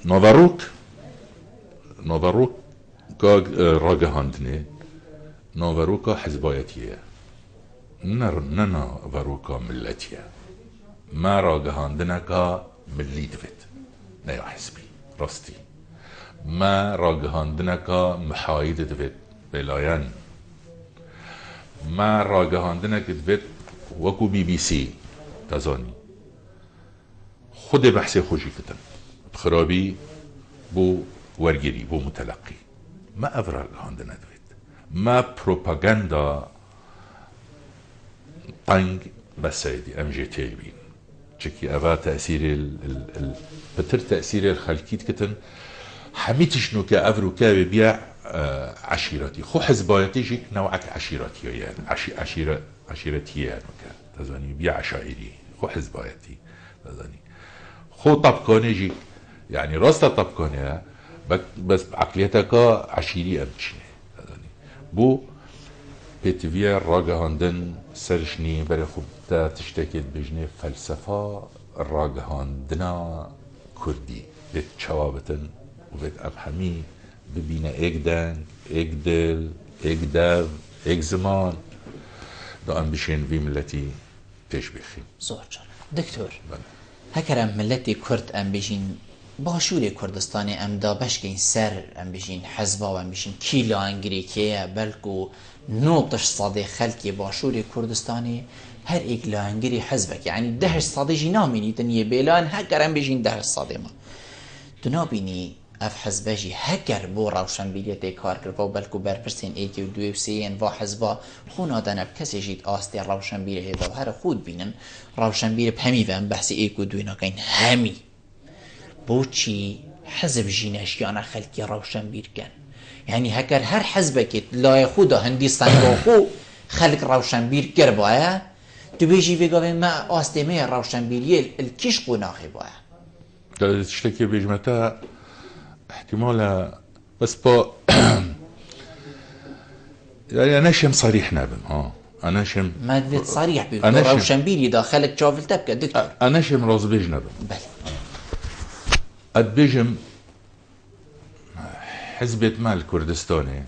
Speaker 2: نوواروك که راگهاندنه نوواروکا حزبایتیه نه نوواروکا ملتیه ما راگهاندنه که ملی دوید نه یا حزبی راستی ما راگهاندنه که محاید دوید بلاین ما راگهاندنه که دوید وکو BBC تزانی خود بحث خوشی کتن بخرابی بو ورگیری بو متلقی ما افراد هندنا دوید ما پروپاگاندا طنگ بسیدی MGT بین چکی اوا تأثیر بتر تأثیر الخلکیت کتن حمیتش نو که افرو که بیا عشیراتی خو حزبایتی جیک نوعک عشیراتی یعنی عشیرتی یعنی که تزانی بیا عشائری خو حزبایتی تزانی خو طبقانی جیک يعني راستا طبقانيا بس عقليتك عشيري امشينه بو بيتفيا راجهاندن سرشني بري خوبتا تشتكي بجنه فلسفه راجهاندنا كردي بيت شوابتن وبيت ابحمي ببينا ايك دنگ ايك دل ايك داv ايك زمان دا ام بشين في ملتي تشبيخي
Speaker 1: زور جان دكتور هكرم ملتي كرد ام بجين باشوری کردستانی ام دا بشکین سر ام بجین حزبا و ام بجین کیلا انگری که بلکو نوتش صادی خلکی باشوری کردستانی هر ایک لا انگری حزبک یعنی 10 صادی جینا مینی تنیه بیلان هکر ام بجین 10 صادی ما دنا بینی اف حزبجی هکر بو روشن بیلیت کار کرد و بلکو برپرسین ایکی و دوی و سیین و حزبا خون آدن کسی جید آستی روشن بیلیت و هر خود بینن روشن بیلیت همی و ام بحث ایکی و دوی ناکین همی بوچی حزب جینشیانا خلکی روشن بیر کن یعنی هکر هر حزبك لای خدا هندستان با خو خلق روشن بیر کر باید تو بیجی بگوه ما آستمه روشن بیریه الکش قناخی باید
Speaker 2: تشتكي بيجمتا احتمالا بس با يعني انا شم صريح نابم انا شم
Speaker 1: ما دفت صريح بيقول روشن بيري داخلك شافل تبكى دكتور
Speaker 2: انا شم راز بيجنبم
Speaker 1: بله
Speaker 2: قد بيجم حزبة ما الكردستاني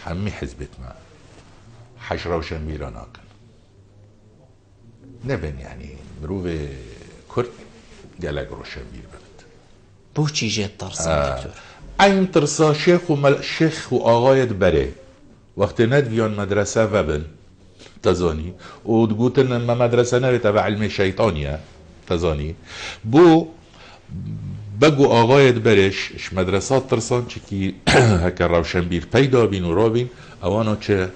Speaker 2: حمي حزبة ما حش روشن بيراناكن نبن يعني مروفي كرد قالك روشن بير ببت
Speaker 1: بوچی جد ترسان دكتور
Speaker 2: عين ترسا شيخ وآغايد بري وقت ندويان مدرسة وبن تزاني وتقولن ما مدرسة نبي تبع علم الشيطانية تزاني بو بگو آقاید برش مدرسات ترسان چه که هکر روشن بیر پیدا بین و را بین اوانا چه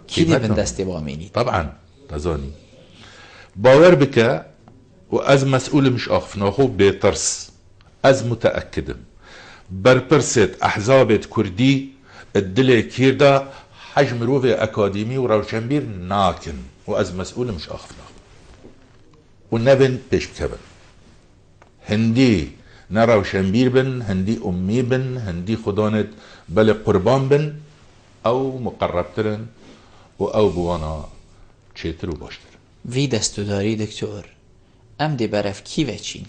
Speaker 1: کی دبن دستی با مینید
Speaker 2: طبعا تزانی باور بکه و از مسئول مش آخفنا خوب بترس از متأکدم برپرست احزابت کردی الدل کیردا حجم روف اکادیمی و روشن بیر ناکن و از مسئول مش آخفنا و نبن پیش بکبن هندی نه روشنبیر بن هندی امی بن هندی خدانت بل قربان بن او مقربترن و او بوانا چیتر و باشتر
Speaker 1: وی دستوداری دکتور ام دی برف کی وچین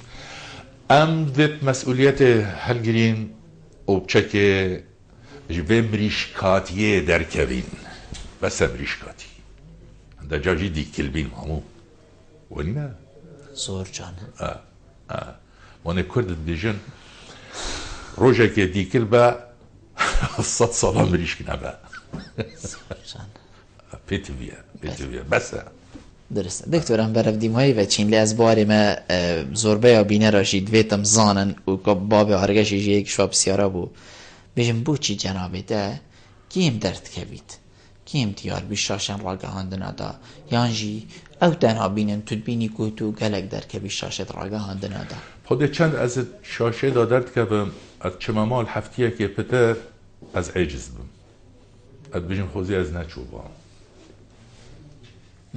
Speaker 2: ام دیت مسئولیت هلگرین و بچکه جبه مریشکاتیه در کوین بس مریشکاتی دا جاجی دی کلبین همو و نه
Speaker 1: زۆر جان
Speaker 2: وانێ کوردت بێژن ڕۆژێکێ دیکل بە 100 ساڵا مریشک نەبە پێت ویە بەسە
Speaker 1: درست دکتۆرم بەرەفدیمهایی بەچین لێ ئەس بارێمە زۆربەیە بینەراشی دوێتم زانن و بابێ هەرگەشی ژەیەک شوا پرسیارە بوو بێژم بۆچی جەنابێتە کیم دەردکەویت کیم دیار شاشەن ڕاگەهاندنەدا یانژی ئەو تەنها بینن توتبینی کوت و گەلێک دەرکەوی شاشێت ڕاگەهاندنەدا
Speaker 2: خۆدێ چەند ئەزت شاشێدا دەردکەبم ئەت چمە ماڵ هەفتیەکێ پتر ئەز عێجز بم ئەت بژم خۆزی ئەز نەچوو بە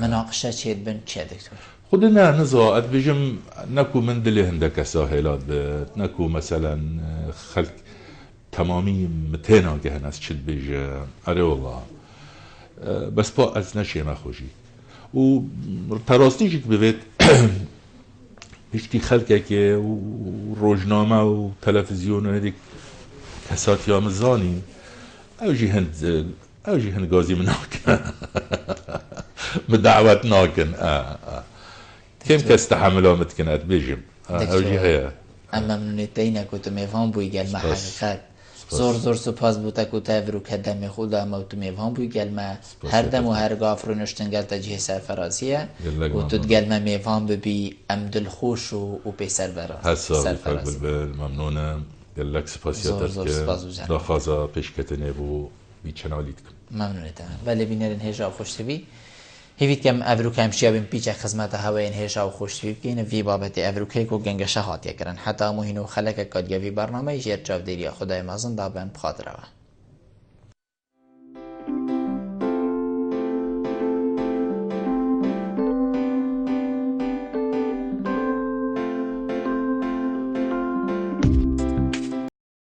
Speaker 1: مناقشە چێت بن چێ دکتۆر
Speaker 2: خود نه نزا ئەت بژم نەکو من دلێ هەندێکە ساهێلات بێت نەکو مەسەلەن خەلک تەمامی متێناگەهن ئەس چت بێژە ئەرێ وەڵا بەس با ئەز نەشێمە خۆشی و پەڕاستیشت ببێت هیچی خەلکێکێ و ڕۆژنامە و تەلەڤیزیۆن و هەندێک کەساتیان زانین ئەوژی هەند گازی من ناکەن مدعوت ناکەن کێم کەس تەحەملامت کەنات بێژم ئەوژی هەیە
Speaker 1: ئەم مەمنونێتەی نەکوتە مێڤان بووی گەلمە حەقیقەت زۆر سوپاس بوو کۆتا ڤروکە دەمێ خۆدا مەوت مێڤان بووی گەلمە هەردەم و هەرگا فرۆنشتنگەلتە جێ سەرفەرازیە و توت گەلمە مێڤان ببی ئەم دڵخۆش و پێ سەرفەراز
Speaker 2: مەمنونم گەلەک سپاسیاتە داخوازە پێشکەتنێ بوو بیچەنالیت کەم
Speaker 1: مەمنونێتە بەلێ بینەرن هێژا و خۆشتەوی هیویت کەم ئەڤروکەمشیا بین پیچە خزمەتە هەوەیەن هێژا و خۆشتوی بکەینە وی بابەتی ئەڤروکەیک و گەنگەشە هاتیەکردن حتا هەموو هین و خەلەکە کۆدگەوی بەرنامەی ژێر چاودێریە خودای مەزن دابن بخاترەوە